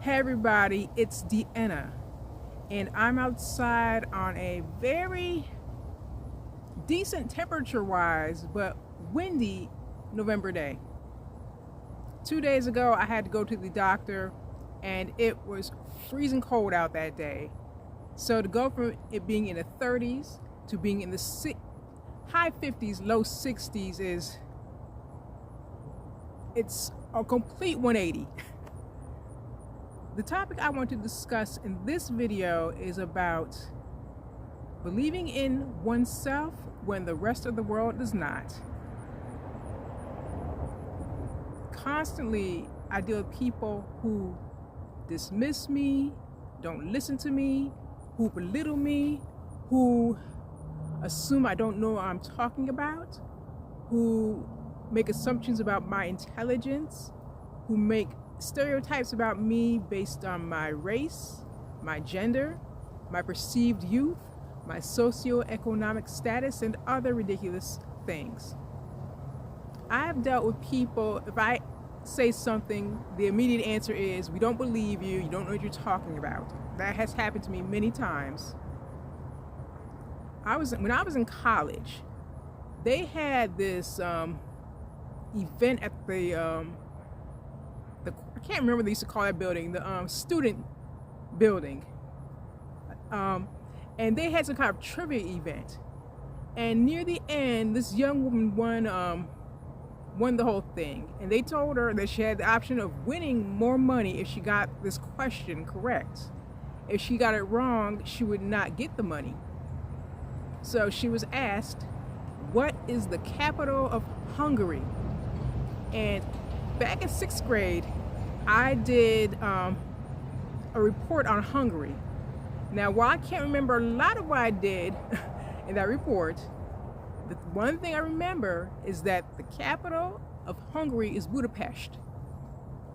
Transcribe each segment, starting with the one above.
Hey everybody, it's Deanna, and I'm outside on a very decent temperature-wise, but windy November day. 2 days ago, I had to go to the doctor, and it was freezing cold out that day. So to go from it being in the 30s to being in the high 50s, low 60s it's a complete 180. The topic I want to discuss in this video is about believing in oneself when the rest of the world does not. Constantly, I deal with people who dismiss me, don't listen to me, who belittle me, who assume I don't know what I'm talking about, who make assumptions about my intelligence, who make stereotypes about me based on my race, my gender, my perceived youth, my socioeconomic status, and other ridiculous things. I have dealt with people, if I say something, the immediate answer is, we don't believe you, you don't know what you're talking about. That has happened to me many times. When I was in college, they had this event at the I can't remember what they used to call that building, the student building. And they had some kind of trivia event. And near the end, this young woman won the whole thing. And they told her that she had the option of winning more money if she got this question correct. If she got it wrong, she would not get the money. So she was asked, what is the capital of Hungary? And back in 6th grade, I did a report on Hungary. Now, while I can't remember a lot of what I did in that report, the one thing I remember is that the capital of Hungary is Budapest.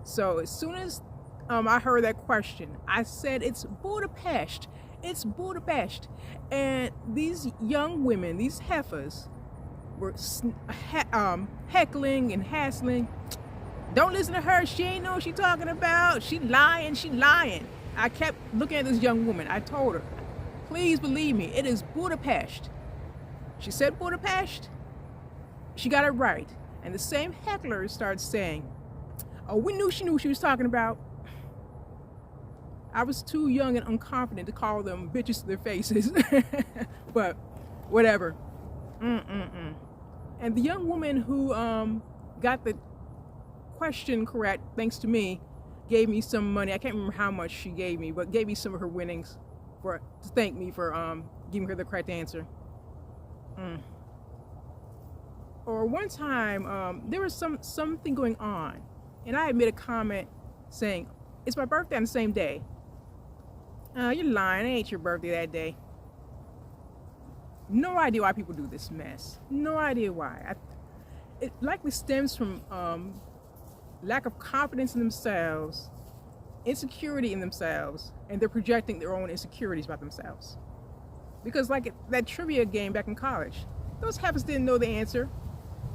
So as soon as I heard that question, I said, it's Budapest, it's Budapest. And these young women, these heifers, were heckling and hassling. Don't listen to her, she ain't know what she talking about, she lying, she lying. I kept looking at this young woman. I told her, please believe me, it is Budapest. She said Budapest, she got it right. And the same hecklers started saying, oh, we knew she knew what she was talking about. I was too young and unconfident to call them bitches to their faces, but whatever. And the young woman who got the question correct, thanks to me, gave me some money. I can't remember how much she gave me, but gave me some of her winnings to thank me for giving her the correct answer. Or one time, there was something going on, and I had made a comment saying, it's my birthday on the same day. You're lying, it ain't your birthday that day. No idea why people do this mess. No idea why. It likely stems from lack of confidence in themselves, insecurity in themselves, and they're projecting their own insecurities about themselves. Because like that trivia game back in college, those heifers didn't know the answer,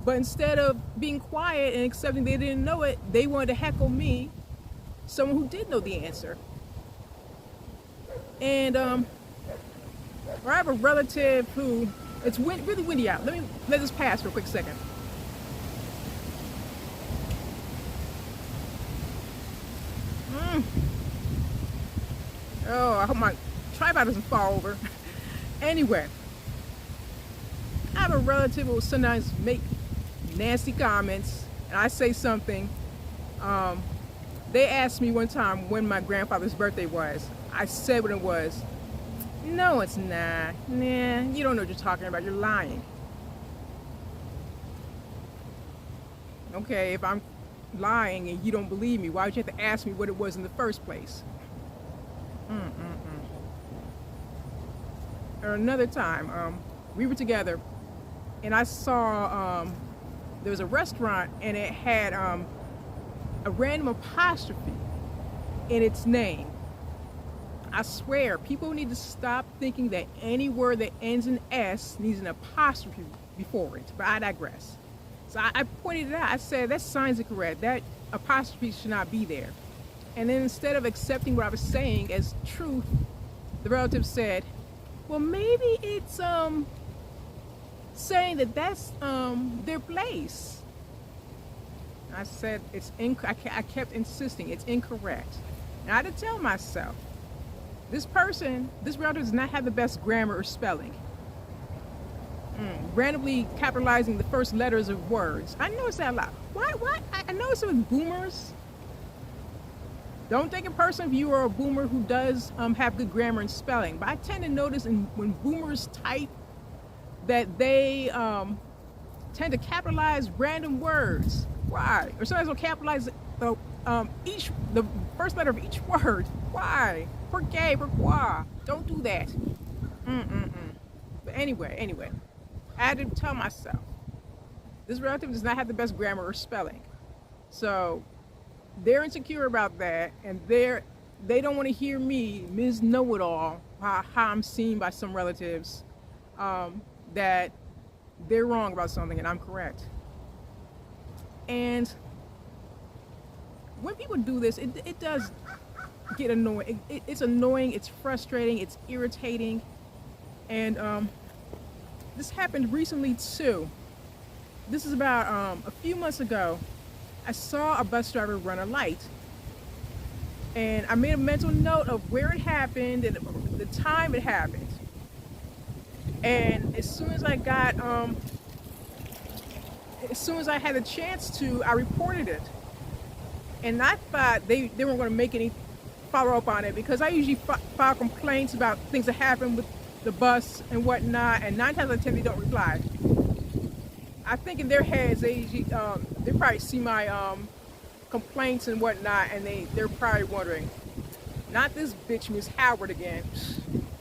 but instead of being quiet and accepting they didn't know it, they wanted to heckle me, someone who did know the answer. And I have a relative who, it's really windy out. Let this pass for a quick second. Oh, I hope my tripod doesn't fall over. Anyway, I have a relative who will sometimes make nasty comments, and I say something. They asked me one time when my grandfather's birthday was. I said when it was. No, it's not. Nah, you don't know what you're talking about. You're lying. Okay, if I'm lying and you don't believe me, why would you have to ask me what it was in the first place? Or another time, we were together, and I saw there was a restaurant, and it had a random apostrophe in its name. I swear, people need to stop thinking that any word that ends in S needs an apostrophe before it, but I digress. So I pointed it out. I said, that sign's incorrect. That apostrophe should not be there. And then instead of accepting what I was saying as truth, the relative said, well, maybe it's saying that that's their place. I said I kept insisting it's incorrect. And I had to tell myself, this relative does not have the best grammar or spelling. Randomly capitalizing the first letters of words. I noticed that a lot. Why? I noticed it with boomers. Don't take it personal if you are a boomer who does have good grammar and spelling. But I tend to notice when boomers type that they tend to capitalize random words. Why? Or sometimes they'll capitalize the first letter of each word. Why? Pourquoi? Pourquoi? Don't do that. But anyway, I had to tell myself, this relative does not have the best grammar or spelling. So they're insecure about that, and they don't want to hear me, Ms. Know-It-All, how I'm seen by some relatives, that they're wrong about something and I'm correct. And when people do this, it does get annoying. It's annoying, it's frustrating, it's irritating. And this happened recently too. This is about a few months ago. I saw a bus driver run a light. And I made a mental note of where it happened and the time it happened. And as soon as I had the chance to, I reported it. And I thought they weren't going to make any follow up on it, because I usually file complaints about things that happen with the bus and whatnot, and 9 times out of 10 they don't reply. I think in their heads they probably see my complaints and whatnot, and they're probably wondering, not this bitch Miss Howard again.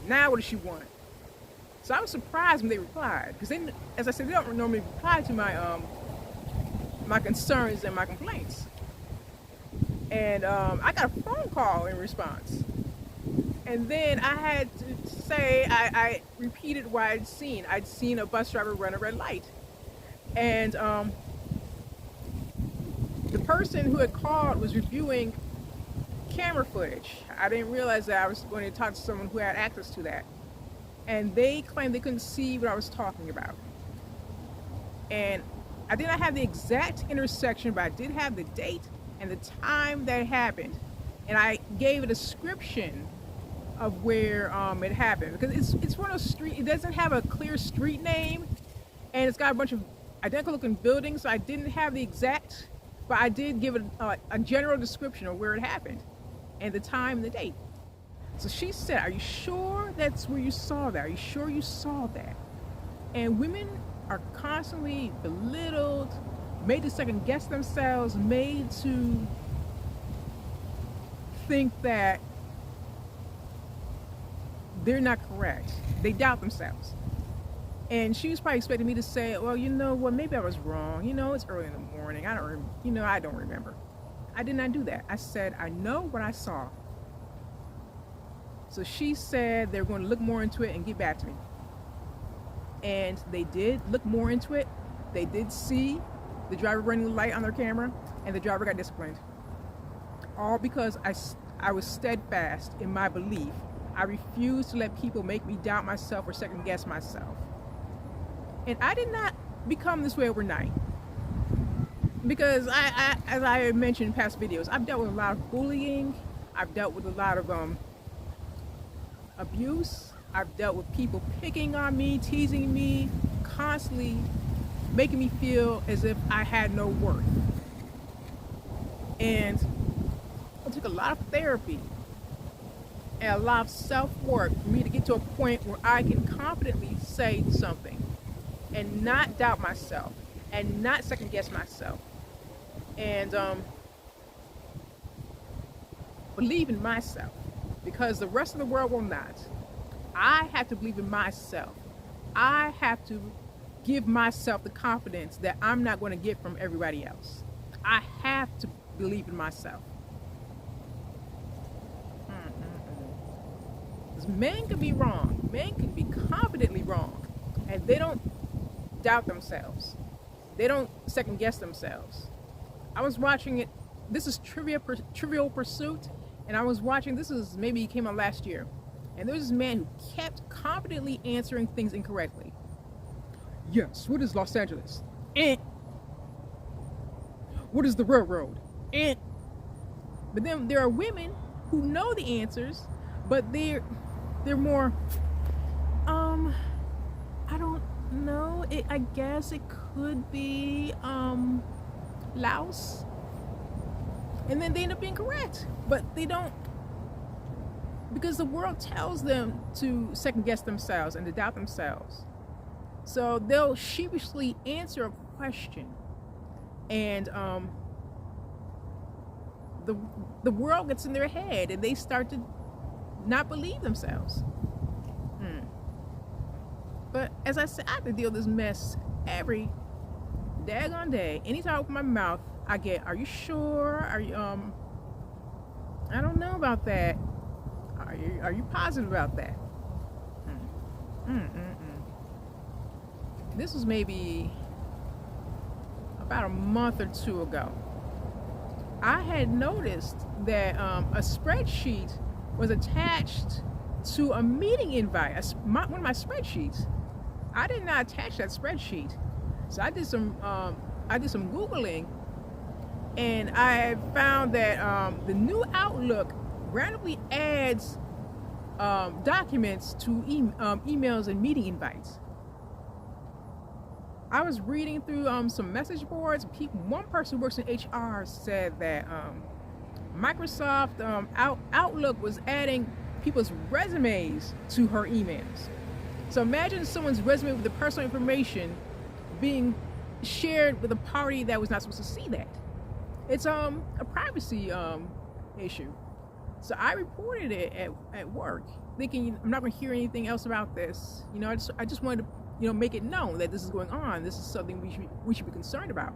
Now what does she want? So I was surprised when they replied, because they, as I said, they don't normally reply to my concerns and my complaints. And I got a phone call in response. And then I had to say, I repeated what I'd seen. I'd seen a bus driver run a red light. And the person who had called was reviewing camera footage. I didn't realize that I was going to talk to someone who had access to that. And they claimed they couldn't see what I was talking about. And I did not have the exact intersection, but I did have the date and the time that it happened. And I gave a description of where it happened, because it's one of those streets. It doesn't have a clear street name, and it's got a bunch of identical looking buildings. So I didn't have the exact, but I did give it a general description of where it happened and the time and the date. So she said, are you sure that's where you saw that? Are you sure you saw that? And women are constantly belittled, made to second guess themselves, made to think that they're not correct. They doubt themselves. And she was probably expecting me to say, well, you know what, maybe I was wrong. You know, it's early in the morning. I don't remember. I did not do that. I said, I know what I saw. So she said they were going to look more into it and get back to me. And they did look more into it. They did see the driver running the light on their camera, and the driver got disciplined. All because I was steadfast in my belief. I refused to let people make me doubt myself or second guess myself. And I did not become this way overnight. Because as I mentioned in past videos, I've dealt with a lot of bullying. I've dealt with a lot of abuse. I've dealt with people picking on me, teasing me, constantly making me feel as if I had no worth. And it took a lot of therapy and a lot of self-work for me to get to a point where I can confidently say something and not doubt myself and not second guess myself, and believe in myself, because the rest of the world will not. I have to believe in myself. I have to give myself the confidence that I'm not going to get from everybody else. I have to believe in myself. Because men can be wrong. Men can be confidently wrong. And they don't doubt themselves. They don't second guess themselves. I was watching it this is Trivial Pursuit, and I was watching. This is maybe came out last year, and there was this man who kept confidently answering things incorrectly. Yes, what is Los Angeles? What is the railroad? But then there are women who know the answers, but they're more, I don't know. I guess it could be Laos, and then they end up being correct, but they don't, because the world tells them to second guess themselves and to doubt themselves. So they'll sheepishly answer a question, and the world gets in their head, and they start to not believe themselves. But as I said, I have to deal with this mess every daggone day. Anytime I open my mouth, I get, "Are you sure? Are you I don't know about that. Are you positive about that?" This was maybe about a month or two ago. I had noticed that a spreadsheet was attached to a meeting invite, one of my spreadsheets. I did not attach that spreadsheet, so I did some Googling, and I found that the new Outlook randomly adds documents to emails and meeting invites. I was reading through some message boards. One person who works in HR said that Microsoft Outlook was adding people's resumes to her emails. So imagine someone's resume with the personal information being shared with a party that was not supposed to see that. It's a privacy issue. So I reported it at work, thinking I'm not going to hear anything else about this. I just wanted to make it known that this is going on. This is something we should be concerned about.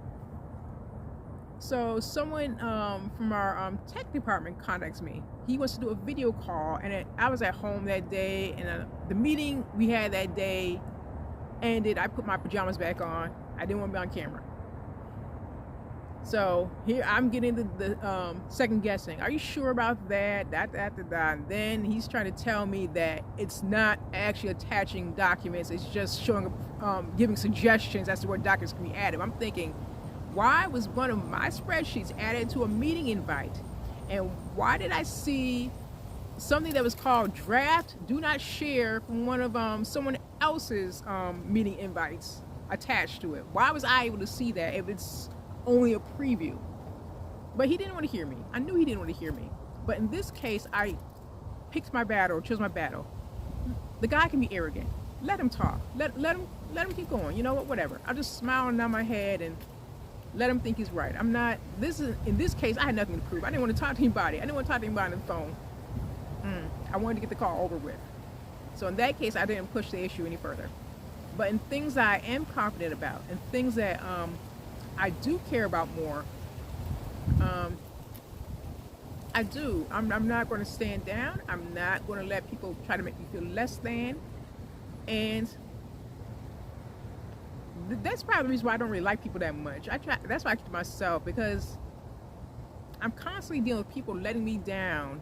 So someone from our tech department contacts me. He wants to do a video call, and I was at home that day, and the meeting we had that day ended. I put my pajamas back on. I didn't want to be on camera. So here I'm getting the second guessing. Are you sure about that? And then he's trying to tell me that it's not actually attaching documents. It's just showing, giving suggestions as to what documents can be added. I'm thinking, why was one of my spreadsheets added to a meeting invite? And why did I see something that was called draft, do not share, from one of someone else's meeting invites attached to it? Why was I able to see that if it's only a preview? But he didn't want to hear me. I knew he didn't want to hear me. But in this case, I picked my battle, chose my battle. The guy can be arrogant. Let him talk. Let him keep going. You know what? Whatever. I'll just smile and nod my head and let him think he's right. I'm not. In this case, I had nothing to prove. I didn't want to talk to anybody. I didn't want to talk to anybody on the phone. I wanted to get the call over with. So in that case, I didn't push the issue any further. But in things that I am confident about, and things that I do care about more, I do. I'm not going to stand down. I'm not going to let people try to make me feel less than. And that's probably the reason why I don't really like people that much. That's why I keep to myself, because I'm constantly dealing with people letting me down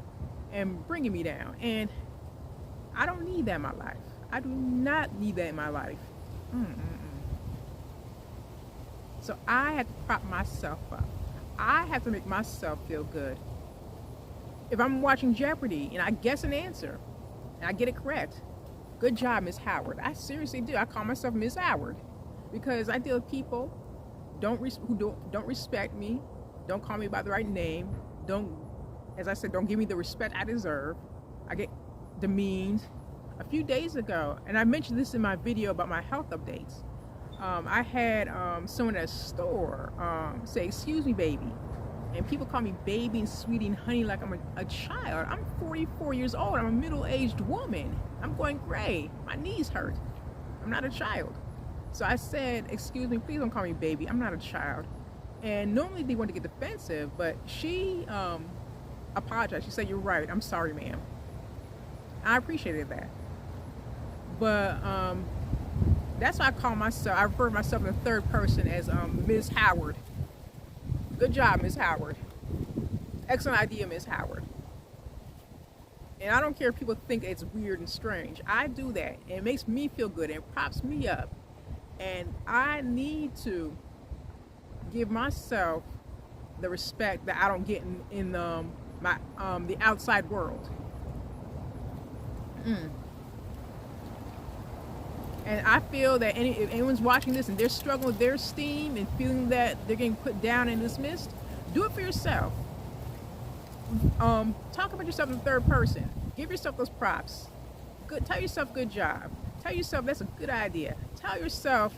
and bringing me down. And I don't need that in my life. I do not need that in my life. So I have to prop myself up. I have to make myself feel good. If I'm watching Jeopardy and I guess an answer and I get it correct, good job, Miss Howard. I seriously do. I call myself Miss Howard, because I deal with people who don't respect me, don't call me by the right name, as I said, don't give me the respect I deserve. I get demeaned. A few days ago, and I mentioned this in my video about my health updates, I had someone at a store say, "Excuse me, baby," and people call me baby and sweetie and honey like I'm a child. I'm 44 years old. I'm a middle-aged woman. I'm going gray. My knees hurt. I'm not a child. So I said, "Excuse me, please don't call me baby. I'm not a child." And normally they want to get defensive, but she apologized. She said, "You're right. I'm sorry, ma'am." I appreciated that. But that's why I refer to myself in the third person as Ms. Howard. Good job, Ms. Howard. Excellent idea, Miss Howard. And I don't care if people think it's weird and strange. I do that. And it makes me feel good and it props me up. And I need to give myself the respect that I don't get in the outside world. And I feel that if anyone's watching this and they're struggling with their esteem and feeling that they're getting put down and dismissed, do it for yourself. Talk about yourself in the third person. Give yourself those props. Good. Tell yourself good job. Tell yourself that's a good idea. Tell yourself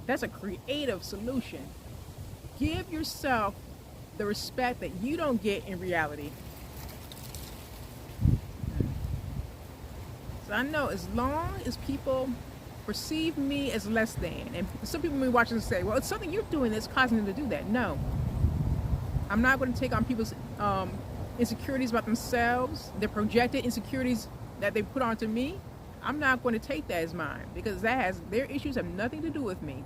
that's a creative solution. Give yourself the respect that you don't get in reality. So I know as long as people perceive me as less than, and some people may watch and say, well, it's something you're doing that's causing them to do that. No. I'm not going to take on people's insecurities about themselves, their projected insecurities that they put onto me. I'm not going to take that as mine because their issues have nothing to do with me.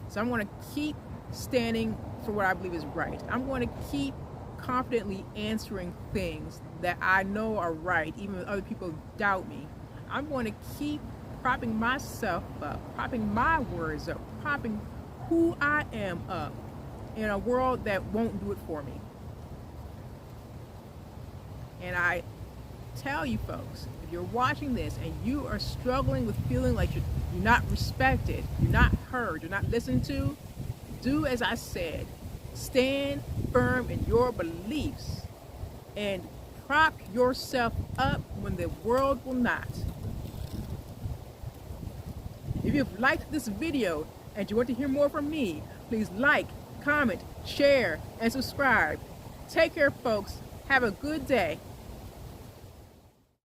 So I'm going to keep standing for what I believe is right. I'm going to keep confidently answering things that I know are right, even if other people doubt me. I'm going to keep propping myself up, propping my words up, propping who I am up in a world that won't do it for me. And I tell you folks, if you're watching this and you are struggling with feeling like you're not respected, you're not heard, you're not listened to, do as I said. Stand firm in your beliefs and prop yourself up when the world will not. If you've liked this video and you want to hear more from me, please like, comment, share, and subscribe. Take care, folks. Have a good day.